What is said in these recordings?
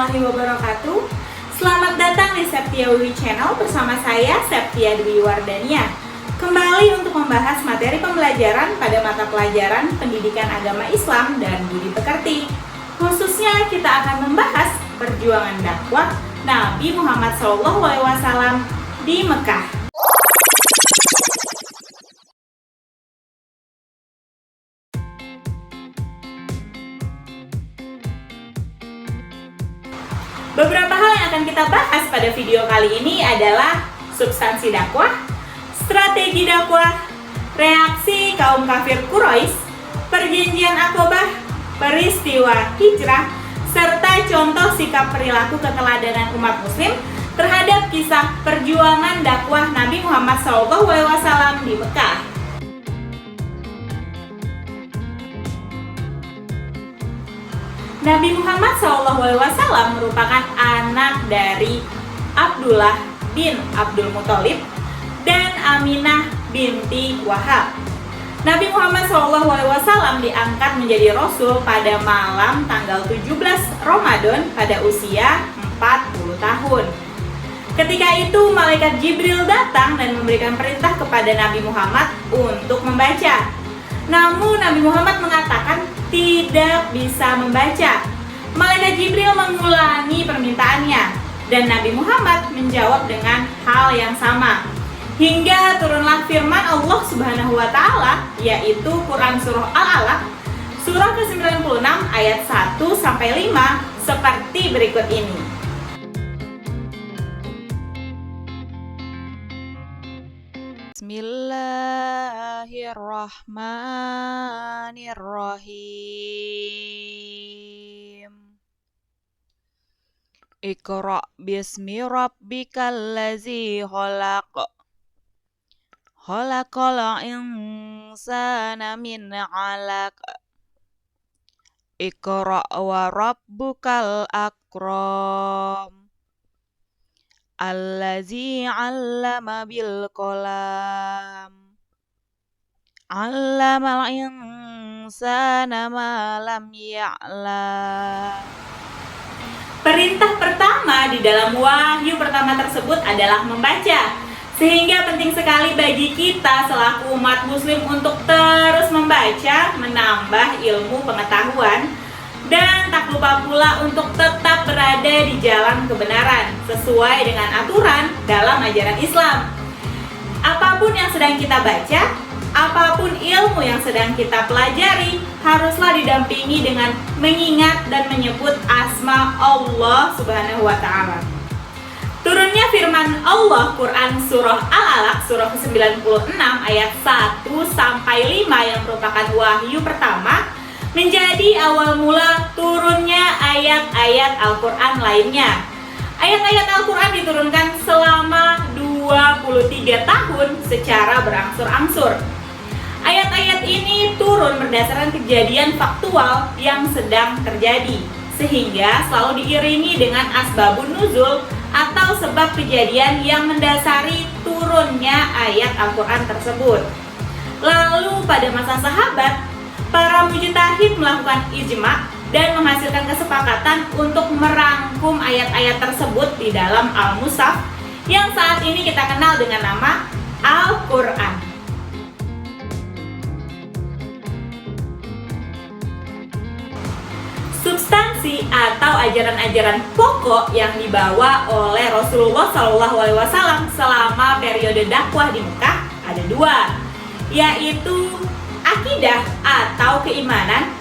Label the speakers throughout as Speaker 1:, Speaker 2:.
Speaker 1: warahmatullahi wabarakatuh. Selamat datang di Septia Dwi Channel bersama saya Septia Dwi Wardania. Kembali untuk membahas materi pembelajaran pada mata pelajaran Pendidikan Agama Islam dan Budi Pekerti. Khususnya kita akan membahas perjuangan dakwah Nabi Muhammad SAW di Mekah. Beberapa hal yang akan kita bahas pada video kali ini adalah substansi dakwah, strategi dakwah, reaksi kaum kafir Quraisy, perjanjian Aqabah, peristiwa hijrah, serta contoh sikap perilaku keteladanan umat muslim terhadap kisah perjuangan dakwah Nabi Muhammad SAW di Mekah. Nabi Muhammad SAW merupakan anak dari Abdullah bin Abdul Muthalib dan Aminah binti Wahab. Nabi Muhammad SAW diangkat menjadi Rasul pada malam tanggal 17 Ramadan pada usia 40 tahun. Ketika itu malaikat Jibril datang dan memberikan perintah kepada Nabi Muhammad untuk membaca. Namun Nabi Muhammad mengatakan tidak bisa membaca. Malaikat Jibril mengulangi permintaannya dan Nabi Muhammad menjawab dengan hal yang sama. Hingga turunlah firman Allah Subhanahu wa taala, yaitu Quran surah Al-Alaq surah ke-96 ayat 1 sampai 5 seperti berikut ini.
Speaker 2: Bismillahirrahmanirrahim. Iqra bismi rabbikal ladzi khalaq. Khalaqal insana min 'alaq. Iqra wa rabbukal akram. Allazi 'allama bil qalam. 'Allamal insana ma lam ya'lam.
Speaker 1: Perintah pertama di dalam wahyu pertama tersebut adalah membaca. Sehingga penting sekali bagi kita selaku umat muslim untuk terus membaca, menambah ilmu pengetahuan, dan tak lupa pula untuk tetap berada di jalan kebenaran sesuai dengan aturan dalam ajaran Islam. Apapun yang sedang kita baca, apapun ilmu yang sedang kita pelajari, haruslah didampingi dengan mengingat dan menyebut asma Allah Subhanahu wa taala. Turunnya firman Allah Quran surah Al-Alaq surah ke-96 ayat 1 sampai 5 yang merupakan wahyu pertama menjadi awal mula turunnya ayat-ayat Al-Quran lainnya. Ayat-ayat Al-Quran diturunkan selama 23 tahun secara berangsur-angsur. Ayat-ayat ini turun berdasarkan kejadian faktual yang sedang terjadi, sehingga selalu diiringi dengan asbabun nuzul atau sebab kejadian yang mendasari turunnya ayat Al-Quran tersebut. Lalu pada masa sahabat, para mujtahid melakukan ijma dan menghasilkan kesepakatan untuk merangkum ayat-ayat tersebut di dalam Al-Mushaf yang saat ini kita kenal dengan nama Al-Quran. Substansi atau ajaran-ajaran pokok yang dibawa oleh Rasulullah SAW selama periode dakwah di Mekah ada dua, yaitu akidah atau keimanan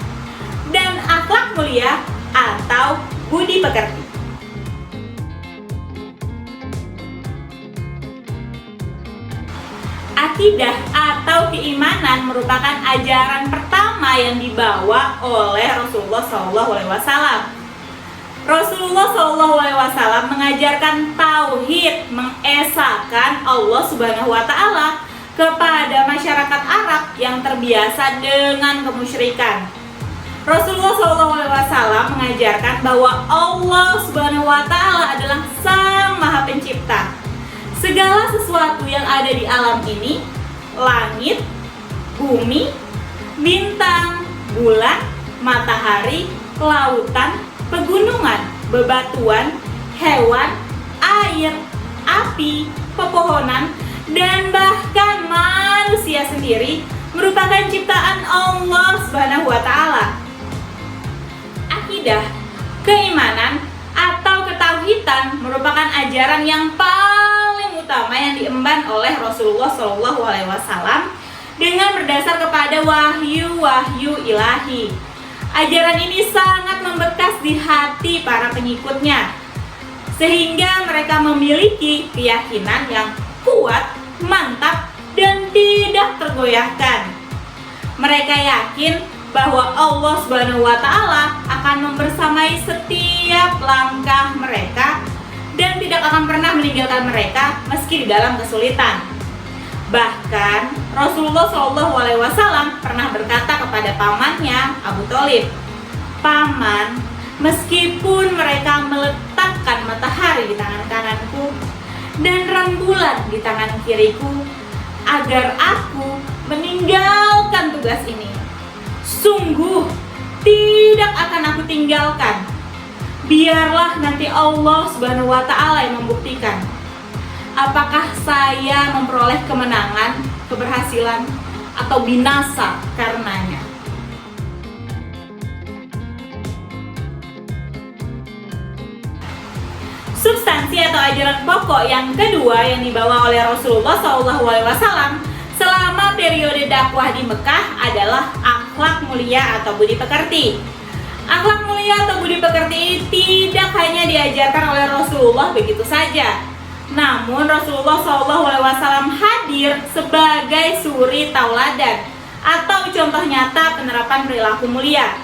Speaker 1: dan akhlak mulia atau budi pekerti. Akidah atau keimanan merupakan ajaran pertama yang dibawa oleh Rasulullah SAW. Rasulullah SAW mengajarkan tauhid, mengesahkan Allah Subhanahu wa taala kepada masyarakat Arab yang terbiasa dengan kemusyrikan. Rasulullah SAW mengajarkan bahwa Allah Subhanahu wa taala adalah Sang Maha Pencipta. Segala sesuatu yang ada di alam ini, langit, bumi, bintang, bulan, matahari, lautan, pegunungan, bebatuan, hewan, air, api, pepohonan, dan bahkan manusia sendiri merupakan ciptaan Allah Subhanahu wa Ta'ala. Akidah, keimanan, atau ketauhidan merupakan ajaran yang paling utama yang diemban oleh Rasulullah SAW dengan berdasar kepada wahyu-wahyu ilahi. Ajaran ini sangat membekas di hati para pengikutnya, sehingga mereka memiliki keyakinan yang kuat, mantap, dan tidak tergoyahkan. Mereka yakin bahwa Allah Subhanahu wa Ta'ala akan membersamai setiap langkah mereka dan tidak akan pernah meninggalkan mereka meski di dalam kesulitan. Bahkan Rasulullah SAW pernah berkata kepada pamannya Abu Thalib, "Paman, meskipun mereka meletakkan matahari di tangan kananku dan rembulan di tangan kiriku agar aku meninggalkan tugas ini, sungguh tidak akan aku tinggalkan. Biarlah nanti Allah Subhanahu wa Ta'ala yang membuktikan apakah saya memperoleh kemenangan, keberhasilan, atau binasa karenanya." Substansi atau ajaran pokok yang kedua yang dibawa oleh Rasulullah SAW selama periode dakwah di Mekah adalah akhlak mulia atau budi pekerti. Akhlak mulia atau budi pekerti tidak hanya diajarkan oleh Rasulullah begitu saja, namun Rasulullah SAW hadir sebagai suri tauladan atau contoh nyata penerapan perilaku mulia.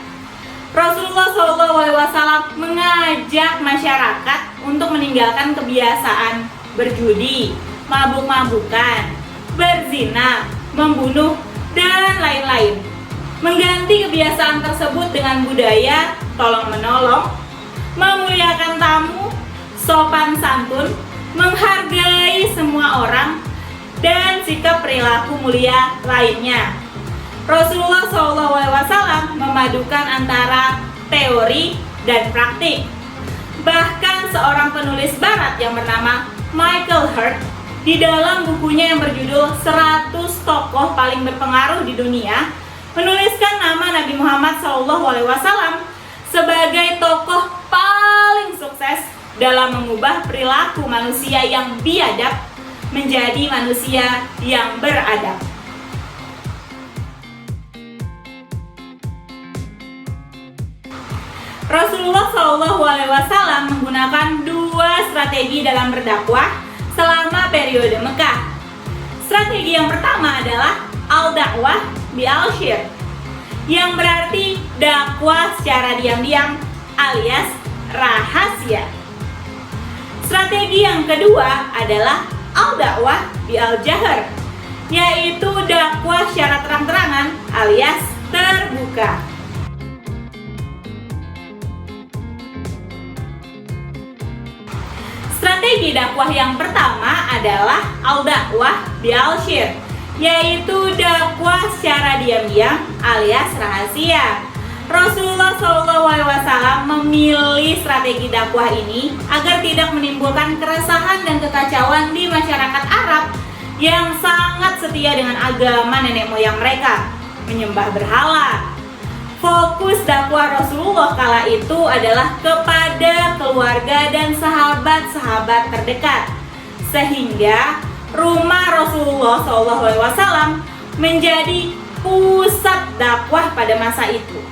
Speaker 1: Rasulullah SAW mengajak masyarakat untuk meninggalkan kebiasaan berjudi, mabuk-mabukan, berzina, membunuh, dan lain-lain. Mengganti kebiasaan tersebut dengan budaya tolong-menolong, memuliakan tamu, sopan santun, menghargai semua orang, dan sikap perilaku mulia lainnya. Rasulullah SAW memadukan antara teori dan praktik. Bahkan seorang penulis barat yang bernama Michael Hurt di dalam bukunya yang berjudul 100 tokoh paling berpengaruh di dunia menuliskan nama Nabi Muhammad SAW sebagai tokoh paling sukses dalam mengubah perilaku manusia yang biadab menjadi manusia yang beradab. Rasulullah SAW menggunakan dua strategi dalam berdakwah selama periode Mekah. Strategi yang pertama adalah al-dakwah bi-al-syir, yang berarti dakwah secara diam-diam alias rahasia. Strategi yang kedua adalah al-dakwah bi-al-jahr, yaitu dakwah secara terang-terangan alias terbuka. Strategi dakwah yang pertama adalah al-dakwah bi-al-syir, yaitu dakwah secara diam-diam alias rahasia. Rasulullah SAW memilih strategi dakwah ini agar tidak menimbulkan keresahan dan kekacauan di masyarakat Arab yang sangat setia dengan agama nenek moyang mereka, menyembah berhala. Fokus dakwah Rasulullah kala itu adalah kepada keluarga dan sahabat-sahabat terdekat, sehingga rumah Rasulullah SAW menjadi pusat dakwah pada masa itu.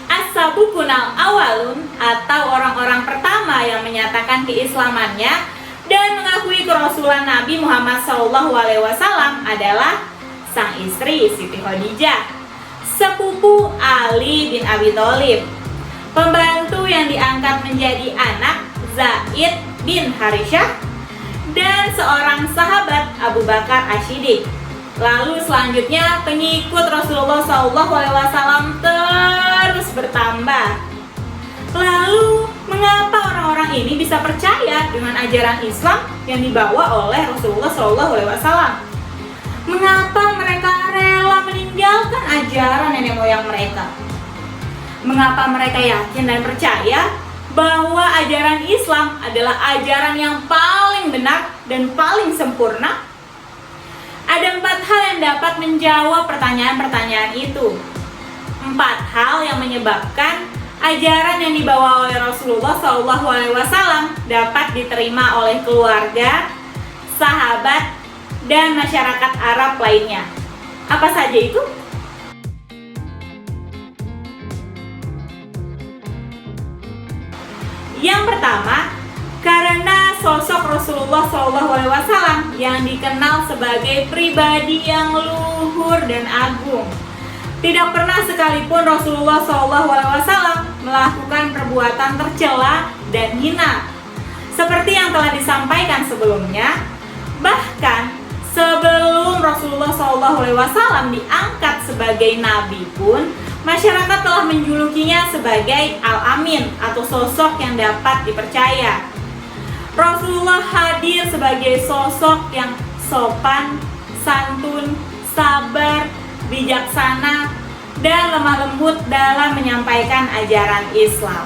Speaker 1: As-sabiqun al-awwalun atau orang-orang pertama yang menyatakan keislamannya dan mengakui kerasulan Nabi Muhammad SAW adalah sang istri Siti Khadijah, sepupu Ali bin Abi Thalib, pembantu yang diangkat menjadi anak Zaid bin Harithah, dan seorang sahabat Abu Bakar Asy-Siddiq. Lalu selanjutnya pengikut Rasulullah SAW terus bertambah. Lalu mengapa orang-orang ini bisa percaya dengan ajaran Islam yang dibawa oleh Rasulullah SAW? Mengapa mereka rela meninggalkan ajaran nenek moyang mereka? Mengapa mereka yakin dan percaya bahwa ajaran Islam adalah ajaran yang paling benar dan paling sempurna? Ada 4 hal yang dapat menjawab pertanyaan-pertanyaan itu. 4 hal yang menyebabkan ajaran yang dibawa oleh Rasulullah SAW dapat diterima oleh keluarga, sahabat, dan masyarakat Arab lainnya. Apa saja itu? Yang pertama, karena sosok Rasulullah SAW yang dikenal sebagai pribadi yang luhur dan agung. Tidak pernah sekalipun Rasulullah SAW melakukan perbuatan tercela dan hina. Seperti yang telah disampaikan sebelumnya, bahkan sebelum Rasulullah SAW diangkat sebagai nabi pun, masyarakat telah menjulukinya sebagai Al-Amin atau sosok yang dapat dipercaya. Rasulullah hadir sebagai sosok yang sopan, santun, sabar, bijaksana, dan lemah lembut dalam menyampaikan ajaran Islam.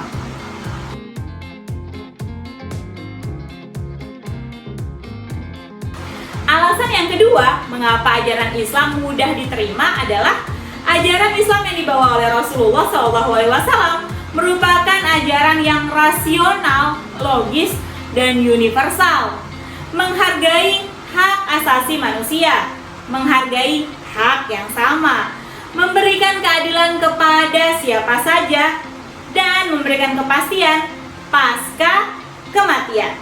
Speaker 1: Alasan yang kedua, mengapa ajaran Islam mudah diterima adalah ajaran Islam yang dibawa oleh Rasulullah SAW merupakan ajaran yang rasional, logis, dan universal. Menghargai hak asasi manusia, menghargai hak yang sama, memberikan keadilan kepada siapa saja, dan memberikan kepastian pasca kematian.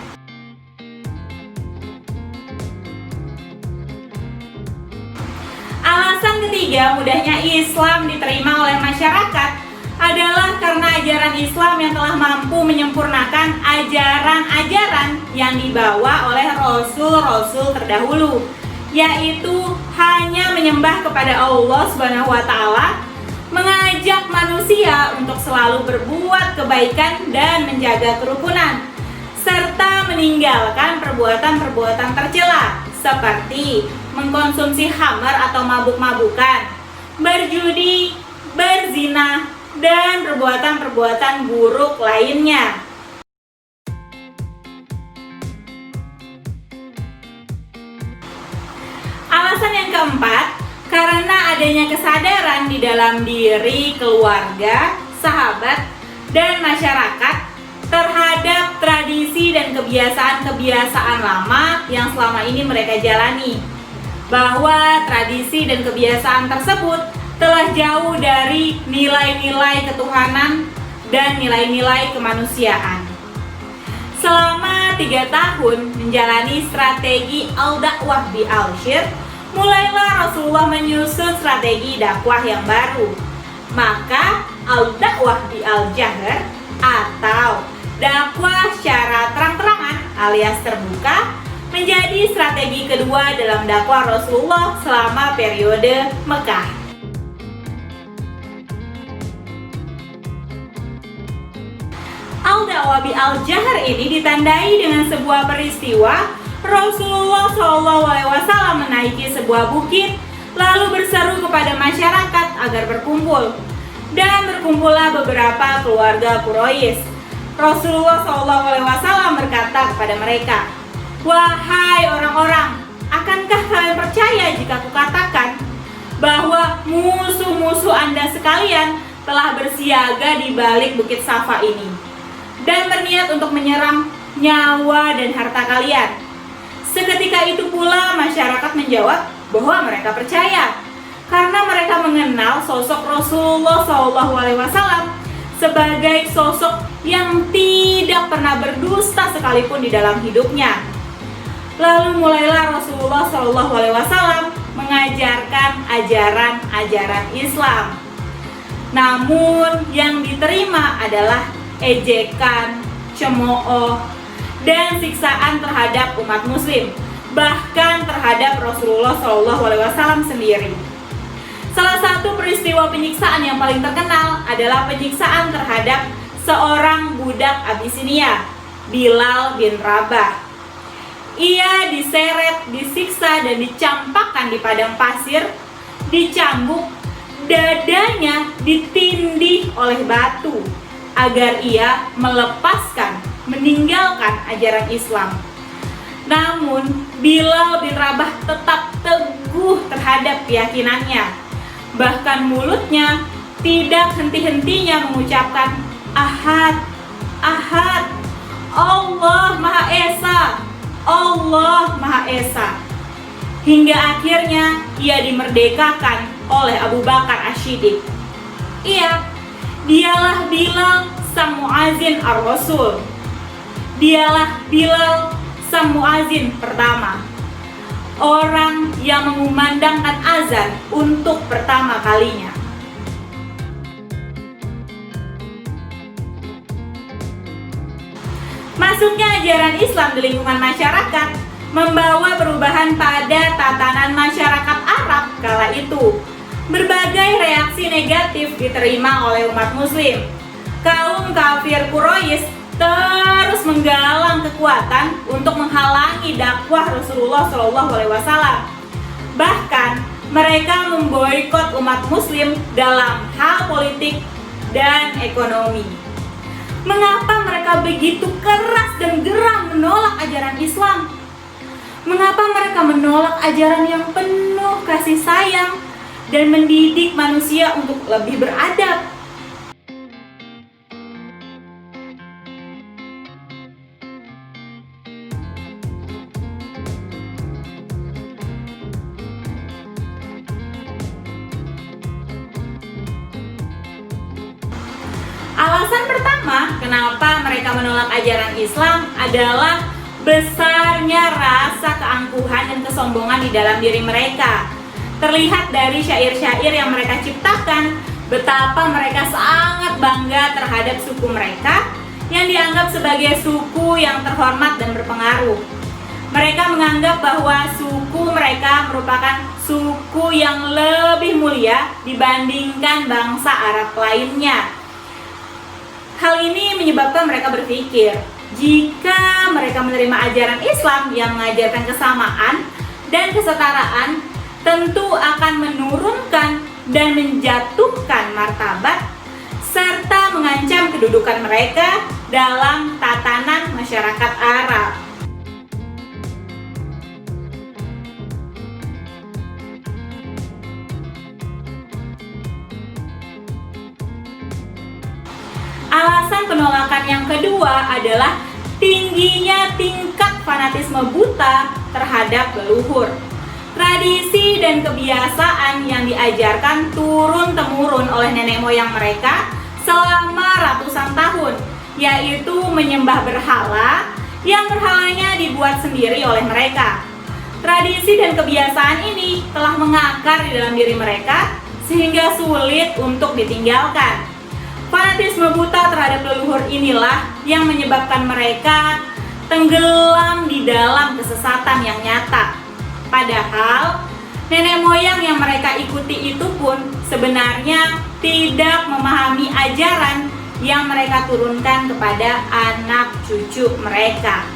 Speaker 1: Alasan ketiga mudahnya Islam diterima oleh masyarakat adalah karena ajaran Islam yang telah mampu menyempurnakan ajaran-ajaran yang dibawa oleh rasul-rasul terdahulu, yaitu hanya menyembah kepada Allah Subhanahu wa Ta'ala, mengajak manusia untuk selalu berbuat kebaikan dan menjaga kerukunan, serta meninggalkan perbuatan-perbuatan tercela seperti mengkonsumsi khamar atau mabuk-mabukan, berjudi, berzina, dan perbuatan-perbuatan buruk lainnya. Alasan yang keempat, karena adanya kesadaran di dalam diri keluarga, sahabat, dan masyarakat terhadap tradisi dan kebiasaan-kebiasaan lama yang selama ini mereka jalani, bahwa tradisi dan kebiasaan tersebut telah jauh dari nilai-nilai ketuhanan dan nilai-nilai kemanusiaan. Selama 3 tahun menjalani strategi Al-Dakwah bi Al-Syir, mulailah Rasulullah menyusun strategi dakwah yang baru. Maka Al-Dakwah bi Al-Jahr atau dakwah secara terang-terangan alias terbuka menjadi strategi kedua dalam dakwah Rasulullah selama periode Mekah. Al-Dakwah bi Al-Jahr ini ditandai dengan sebuah peristiwa Rasulullah SAW menaiki sebuah bukit lalu berseru kepada masyarakat agar berkumpul, dan berkumpullah beberapa keluarga Quraisy. Rasulullah SAW berkata kepada mereka, "Wahai orang-orang, akankah kalian percaya jika kukatakan bahwa musuh-musuh Anda sekalian telah bersiaga di balik bukit Safa ini dan berniat untuk menyerang nyawa dan harta kalian?" Seketika itu pula masyarakat menjawab bahwa mereka percaya, karena mereka mengenal sosok Rasulullah SAW sebagai sosok yang tidak pernah berdusta sekalipun di dalam hidupnya. Lalu mulailah Rasulullah SAW mengajarkan ajaran-ajaran Islam. Namun yang diterima adalah ejekan, cemooh, dan siksaan terhadap umat muslim, bahkan terhadap Rasulullah SAW sendiri. Salah satu peristiwa penyiksaan yang paling terkenal adalah penyiksaan terhadap seorang budak Abisinia, Bilal bin Rabah. Ia diseret, disiksa, dan dicampakkan di padang pasir, dicambuk, dadanya ditindih oleh batu, agar ia meninggalkan ajaran Islam. Namun, Bilal bin Rabah tetap teguh terhadap keyakinannya. Bahkan mulutnya tidak henti-hentinya mengucapkan Ahad, Ahad, Allah Maha Esa, Allah Maha Esa. Hingga akhirnya ia dimerdekakan oleh Abu Bakar Asy-Syiddiq. Dialah Bilal sang muazin ar-Rasul. Dialah Bilal sang muazin pertama, orang yang mengumandangkan azan untuk pertama kalinya. Masuknya ajaran Islam di lingkungan masyarakat membawa perubahan pada tatanan masyarakat Arab kala itu. Berbagai reaksi negatif diterima oleh umat muslim. Kaum kafir Quraisy terus menggalang kekuatan untuk menghalangi dakwah Rasulullah SAW. Bahkan mereka memboikot umat muslim dalam hal politik dan ekonomi. Mengapa mereka begitu keras dan geram menolak ajaran Islam? Mengapa mereka menolak ajaran yang penuh kasih sayang dan mendidik manusia untuk lebih beradab? Alasan pertama kenapa mereka menolak ajaran Islam adalah besarnya rasa keangkuhan dan kesombongan di dalam diri mereka. Terlihat dari syair-syair yang mereka ciptakan, betapa mereka sangat bangga terhadap suku mereka yang dianggap sebagai suku yang terhormat dan berpengaruh. Mereka menganggap bahwa suku mereka merupakan suku yang lebih mulia dibandingkan bangsa Arab lainnya. Hal ini menyebabkan mereka berpikir, jika mereka menerima ajaran Islam yang mengajarkan kesamaan dan kesetaraan, tentu akan menurunkan dan menjatuhkan martabat serta mengancam kedudukan mereka dalam tatanan masyarakat Arab. Alasan penolakan yang kedua adalah tingginya tingkat fanatisme buta terhadap leluhur. Tradisi dan kebiasaan yang diajarkan turun-temurun oleh nenek moyang mereka selama ratusan tahun, yaitu menyembah berhala yang berhalanya dibuat sendiri oleh mereka. Tradisi dan kebiasaan ini telah mengakar di dalam diri mereka sehingga sulit untuk ditinggalkan. Fanatisme buta terhadap leluhur inilah yang menyebabkan mereka tenggelam di dalam kesesatan yang nyata. Padahal nenek moyang yang mereka ikuti itu pun sebenarnya tidak memahami ajaran yang mereka turunkan kepada anak cucu mereka.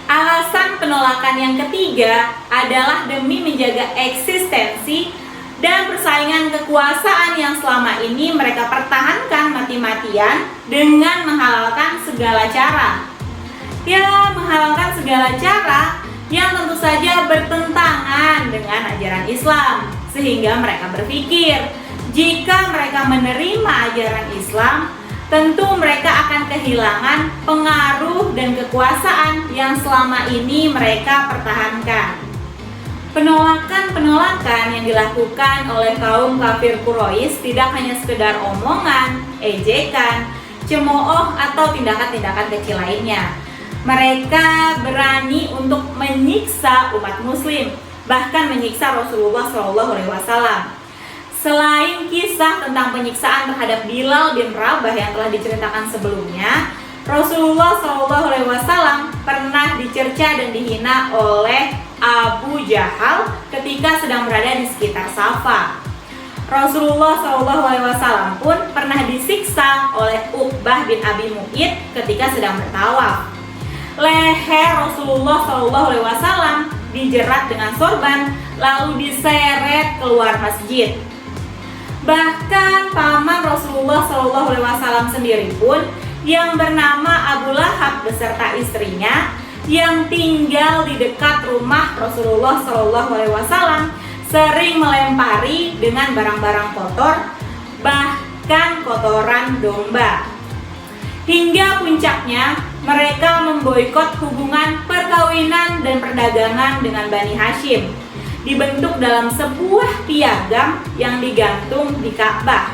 Speaker 1: Alasan penolakan yang ketiga adalah demi menjaga eksistensi dan persaingan kekuasaan yang selama ini mereka pertahankan mati-matian dengan menghalalkan segala cara. Menghalalkan segala cara yang tentu saja bertentangan dengan ajaran Islam. Sehingga mereka berpikir, jika mereka menerima ajaran Islam, tentu mereka akan kehilangan pengaruh dan kekuasaan yang selama ini mereka pertahankan. Penolakan-penolakan yang dilakukan oleh kaum kafir Quraisy tidak hanya sekedar omongan, ejekan, cemooh atau tindakan-tindakan kecil lainnya. Mereka berani untuk menyiksa umat muslim, bahkan menyiksa Rasulullah SAW. Selain kisah tentang penyiksaan terhadap Bilal bin Rabah yang telah diceritakan sebelumnya, Rasulullah SAW pernah dicerca dan dihina oleh Abu Jahal ketika sedang berada di sekitar Safa. Rasulullah SAW pun pernah disiksa oleh Uqbah bin Abi Mu'id ketika sedang bertawaf. leher Rasulullah SAW dijerat dengan sorban lalu diseret keluar masjid. Bahkan paman Rasulullah SAW sendiri pun yang bernama Abu Lahab beserta istrinya yang tinggal di dekat rumah Rasulullah SAW sering melempari dengan barang-barang kotor, bahkan kotoran domba. Hingga puncaknya mereka memboikot hubungan perkawinan dan perdagangan dengan Bani Hashim, dibentuk dalam sebuah piagam yang digantung di Ka'bah.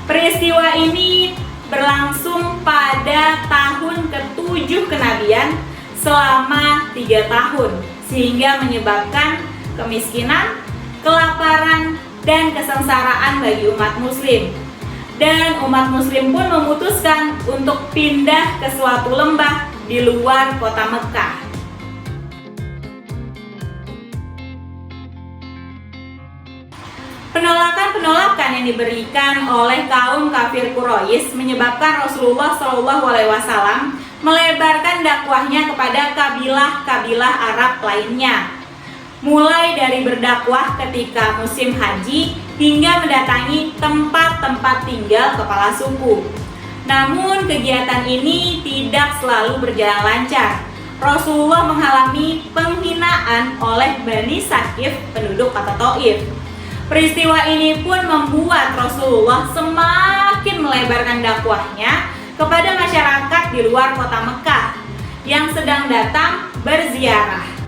Speaker 1: Peristiwa ini berlangsung pada tahun ke-7 kenabian selama 3 tahun, sehingga menyebabkan kemiskinan, kelaparan, dan kesengsaraan bagi umat muslim. Dan umat muslim pun memutuskan untuk pindah ke suatu lembah di luar kota Mekah. Penolakan-penolakan yang diberikan oleh kaum kafir Quraisy menyebabkan Rasulullah SAW melebarkan dakwahnya kepada kabilah-kabilah Arab lainnya. Mulai dari berdakwah ketika musim haji hingga mendatangi tempat-tempat tinggal kepala suku. Namun kegiatan ini tidak selalu berjalan lancar. Rasulullah mengalami penghinaan oleh Bani Saqif, penduduk kota Thaif. Peristiwa ini pun membuat Rasulullah semakin melebarkan dakwahnya kepada masyarakat di luar kota Mekah yang sedang datang berziarah.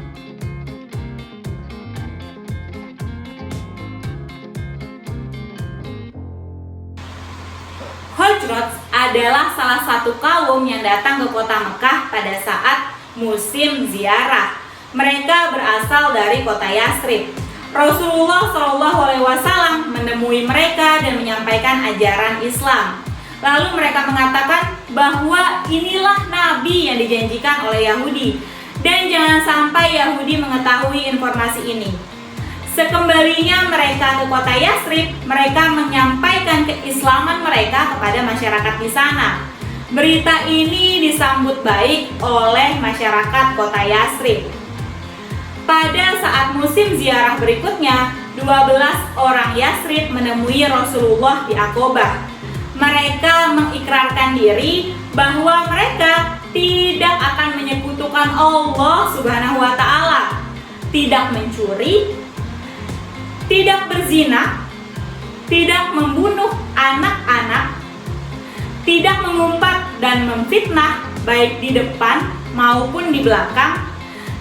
Speaker 1: Hujrat adalah salah satu kaum yang datang ke kota Mekah pada saat musim ziarah. Mereka berasal dari kota Yasrib. Rasulullah SAW menemui mereka dan menyampaikan ajaran Islam. Lalu mereka mengatakan bahwa inilah Nabi yang dijanjikan oleh Yahudi, dan jangan sampai Yahudi mengetahui informasi ini. Sekembalinya mereka ke kota Yasrib, mereka menyampaikan keislaman mereka kepada masyarakat di sana. Berita ini disambut baik oleh masyarakat kota Yasrib. Pada saat musim ziarah berikutnya, 12 orang Yasrib menemui Rasulullah di Aqobah. Mereka mengikrarkan diri bahwa mereka tidak akan menyekutukan Allah Subhanahu wa Ta'ala, tidak mencuri, tidak berzina, tidak membunuh anak-anak, tidak mengumpat dan memfitnah baik di depan maupun di belakang,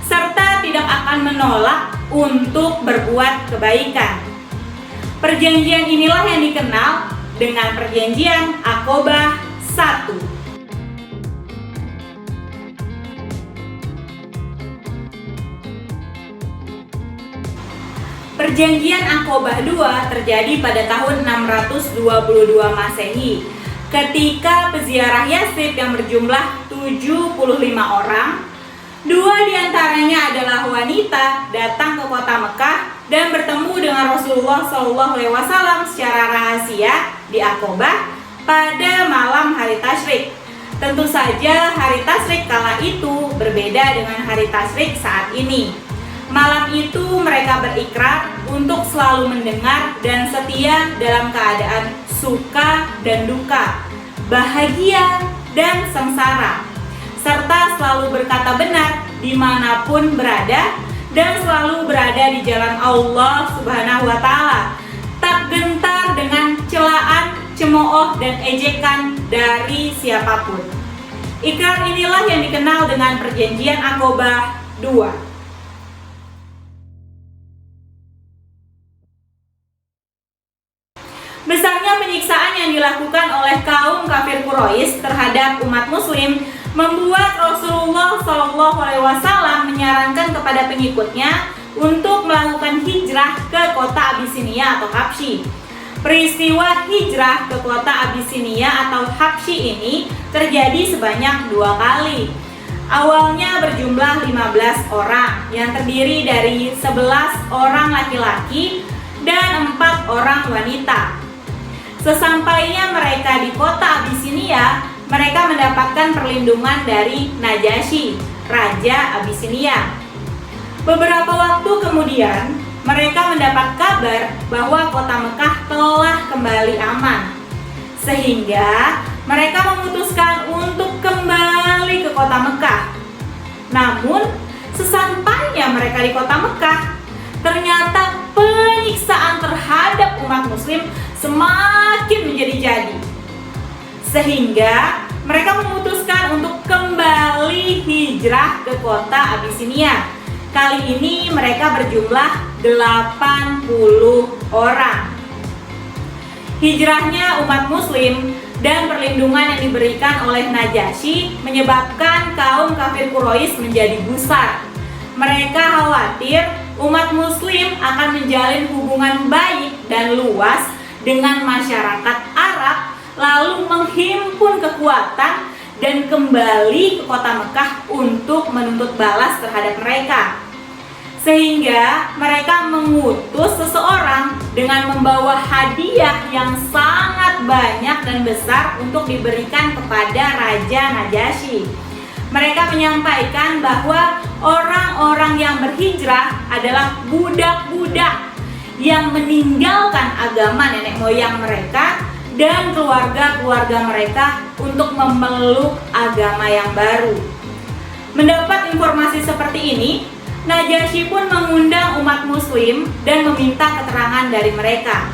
Speaker 1: serta tidak akan menolak untuk berbuat kebaikan. Perjanjian inilah yang dikenal dengan Perjanjian Aqobah 1. Perjanjian Aqobah 2 terjadi pada tahun 622 Masehi, ketika peziarah Yasrib yang berjumlah 75 orang, 2 diantaranya adalah wanita, datang ke kota Mekah dan bertemu dengan Rasulullah SAW secara rahasia di Aqobah pada malam hari tasyrik. Tentu saja hari tasyrik kala itu berbeda dengan hari tasyrik saat ini. Malam itu mereka berikrar untuk selalu mendengar dan setia dalam keadaan suka dan duka, bahagia dan sengsara, serta selalu berkata benar dimanapun berada dan selalu berada di jalan Allah Subhanahu wa Ta'ala, tak gentar dengan celaan, cemooh dan ejekan dari siapapun. Ikrar inilah yang dikenal dengan Perjanjian Aqobah 2. Besarnya penyiksaan yang dilakukan oleh kaum kafir Quraisy terhadap umat muslim membuat Rasulullah SAW menyarankan kepada pengikutnya untuk melakukan hijrah ke kota Abisinia atau Habsyi. Peristiwa hijrah ke kota Abisinia atau Habsyi ini terjadi sebanyak 2 kali. Awalnya berjumlah 15 orang yang terdiri dari 11 orang laki-laki dan 4 orang wanita. Sesampainya mereka di kota Abisinia, mereka mendapatkan perlindungan dari Najasyi, Raja Abisinia. Beberapa waktu kemudian, mereka mendapat kabar bahwa kota Mekah telah kembali aman. Sehingga mereka memutuskan untuk kembali ke kota Mekah. Namun, sesampainya mereka di kota Mekah, ternyata penyiksaan terhadap umat muslim semakin menjadi-jadi. Sehingga mereka memutuskan untuk kembali hijrah ke kota Abisinia. Kali ini mereka berjumlah 80 orang. Hijrahnya umat muslim dan perlindungan yang diberikan oleh Najasyi menyebabkan kaum kafir Quraisy menjadi gusar. Mereka khawatir umat muslim akan menjalin hubungan baik dan luas dengan masyarakat Arab, lalu menghimpun kekuatan dan kembali ke kota Mekah untuk menuntut balas terhadap mereka. Sehingga mereka mengutus seseorang dengan membawa hadiah yang sangat banyak dan besar untuk diberikan kepada Raja Najasyi. Mereka menyampaikan bahwa orang-orang yang berhijrah adalah budak-budak yang meninggalkan agama nenek moyang mereka dan keluarga-keluarga mereka untuk memeluk agama yang baru. Mendapat informasi seperti ini, Najasyi pun mengundang umat muslim dan meminta keterangan dari mereka.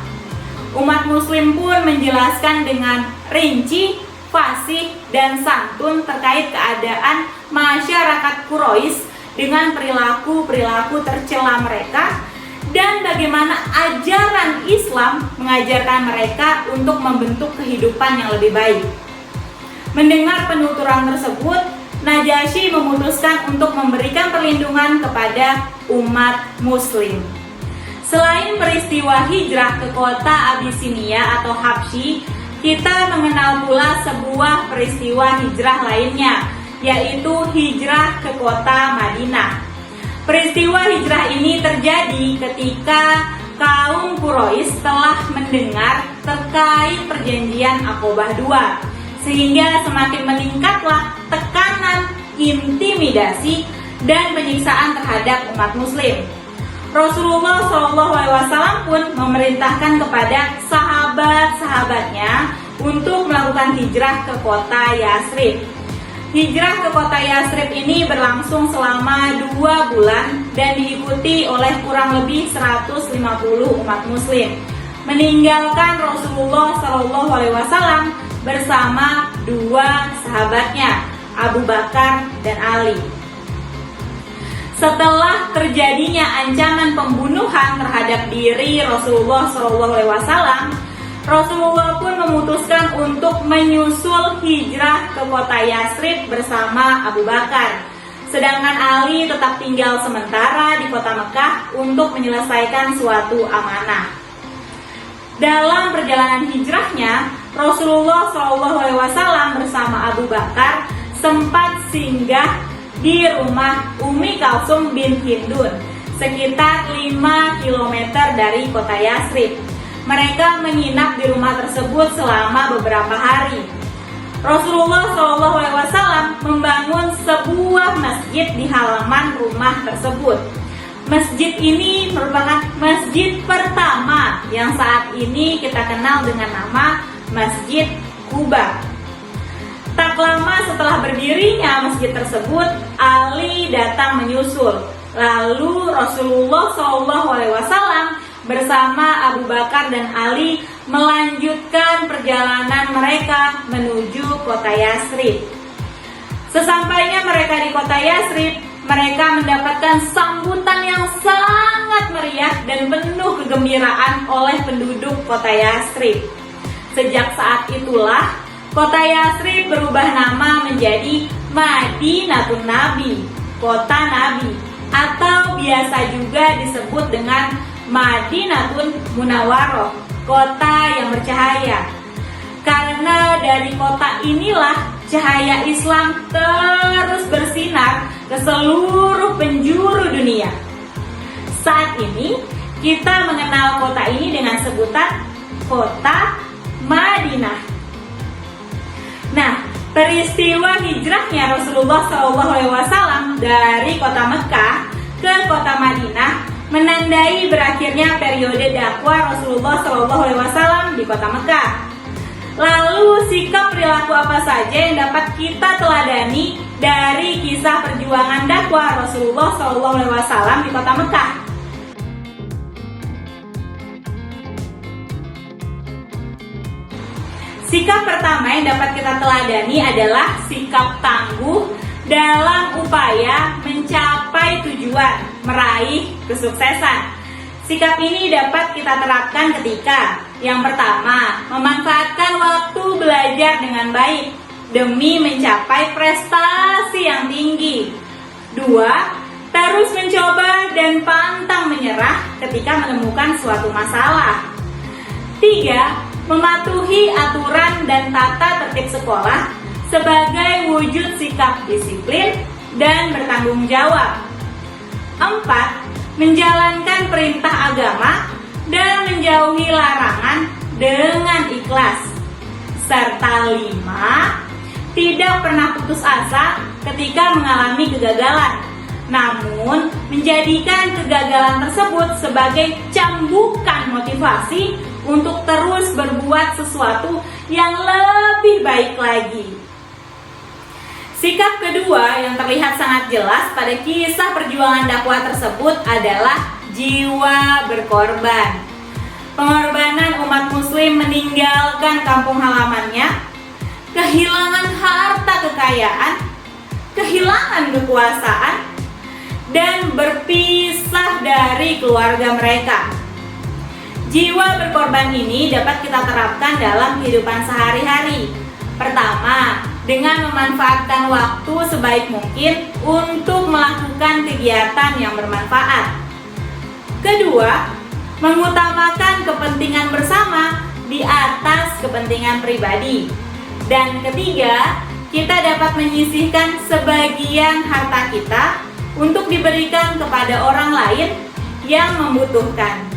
Speaker 1: Umat muslim pun menjelaskan dengan rinci, fasih, dan santun terkait keadaan masyarakat Quraisy dengan perilaku-perilaku tercela mereka dan bagaimana ajaran Islam mengajarkan mereka untuk membentuk kehidupan yang lebih baik. Mendengar penuturan tersebut, Najasyi memutuskan untuk memberikan perlindungan kepada umat muslim. Selain peristiwa hijrah ke kota Abisinia atau Habsyi, kita mengenal pula sebuah peristiwa hijrah lainnya, yaitu hijrah ke kota Madinah. Peristiwa hijrah ini terjadi ketika kaum Quraisy telah mendengar terkait perjanjian Aqobah II, sehingga semakin meningkatlah tekanan, intimidasi, dan penyiksaan terhadap umat muslim. Rasulullah SAW pun memerintahkan kepada sahabat-sahabatnya untuk melakukan hijrah ke kota Yasrib. Hijrah ke kota Yasrib ini berlangsung selama 2 bulan dan diikuti oleh kurang lebih 150 umat muslim, meninggalkan Rasulullah SAW bersama 2 sahabatnya, Abu Bakar dan Ali. Setelah terjadinya ancaman pembunuhan terhadap diri Rasulullah SAW, Rasulullah pun memutuskan untuk menyusul hijrah ke kota Yasrib bersama Abu Bakar. Sedangkan Ali tetap tinggal sementara di kota Mekah untuk menyelesaikan suatu amanah. Dalam perjalanan hijrahnya, Rasulullah SAW bersama Abu Bakar sempat singgah di rumah Ummi Kalsum bin Hindun, sekitar 5 km dari kota Yasrib. Mereka menginap di rumah tersebut selama beberapa hari. Rasulullah SAW membangun sebuah masjid di halaman rumah tersebut. Masjid ini merupakan masjid pertama yang saat ini kita kenal dengan nama Masjid Quba. Tak lama setelah berdirinya masjid tersebut, Ali datang menyusul. Lalu Rasulullah SAW bersama Abu Bakar dan Ali melanjutkan perjalanan mereka menuju kota Yasrib. Sesampainya mereka di kota Yasrib, mereka mendapatkan sambutan yang sangat meriah dan penuh kegembiraan oleh penduduk kota Yasrib. Sejak saat itulah, kota Yasrib berubah nama menjadi Madinatun Nabi, kota Nabi, atau biasa juga disebut dengan Madinatun Munawwaroh, kota yang bercahaya. Karena dari kota inilah cahaya Islam terus bersinar ke seluruh penjuru dunia. Saat ini kita mengenal kota ini dengan sebutan kota Madinah. Nah, Peristiwa hijrahnya Rasulullah SAW dari kota Mekah ke kota Madinah menandai berakhirnya periode dakwah Rasulullah SAW di kota Mekah. Lalu sikap perilaku apa saja yang dapat kita teladani dari kisah perjuangan dakwah Rasulullah SAW di kota Mekah? Sikap pertama yang dapat kita teladani adalah sikap tangguh dalam upaya mencapai tujuan, meraih kesuksesan. Sikap ini dapat kita terapkan ketika yang pertama, memanfaatkan waktu belajar dengan baik demi mencapai prestasi yang tinggi. Dua, terus mencoba dan pantang menyerah ketika menemukan suatu masalah. Tiga, mematuhi aturan dan tata tertib sekolah sebagai wujud sikap disiplin dan bertanggung jawab. 4. Menjalankan perintah agama dan menjauhi larangan dengan ikhlas. Serta 5. Tidak pernah putus asa ketika mengalami kegagalan, namun menjadikan kegagalan tersebut sebagai cambukan motivasi untuk terus berbuat sesuatu yang lebih baik lagi. Sikap kedua yang terlihat sangat jelas pada kisah perjuangan dakwah tersebut adalah jiwa berkorban. Pengorbanan umat muslim meninggalkan kampung halamannya, kehilangan harta kekayaan, kehilangan kekuasaan, dan berpisah dari keluarga mereka. Jiwa berkorban ini dapat kita terapkan dalam kehidupan sehari-hari. Pertama, dengan memanfaatkan waktu sebaik mungkin untuk melakukan kegiatan yang bermanfaat. Kedua, mengutamakan kepentingan bersama di atas kepentingan pribadi. Dan ketiga, kita dapat menyisihkan sebagian harta kita untuk diberikan kepada orang lain yang membutuhkan.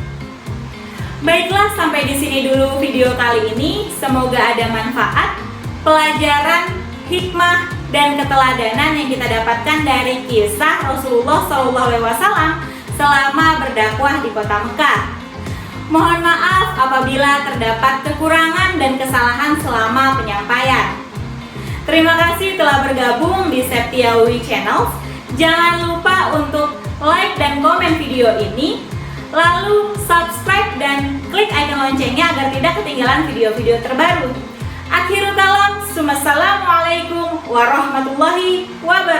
Speaker 1: Baiklah, sampai di sini dulu video kali ini. Semoga ada manfaat, pelajaran, hikmah, dan keteladanan yang kita dapatkan dari kisah Rasulullah SAW selama berdakwah di kota Mekah. Mohon maaf apabila terdapat kekurangan dan kesalahan selama penyampaian. Terima kasih telah bergabung di Septiawi Channel. Jangan lupa untuk like dan komen video ini, lalu subscribe dan klik icon loncengnya agar tidak ketinggalan video-video terbaru. Akhirul kalam, wassalamualaikum warahmatullahi wabarakatuh.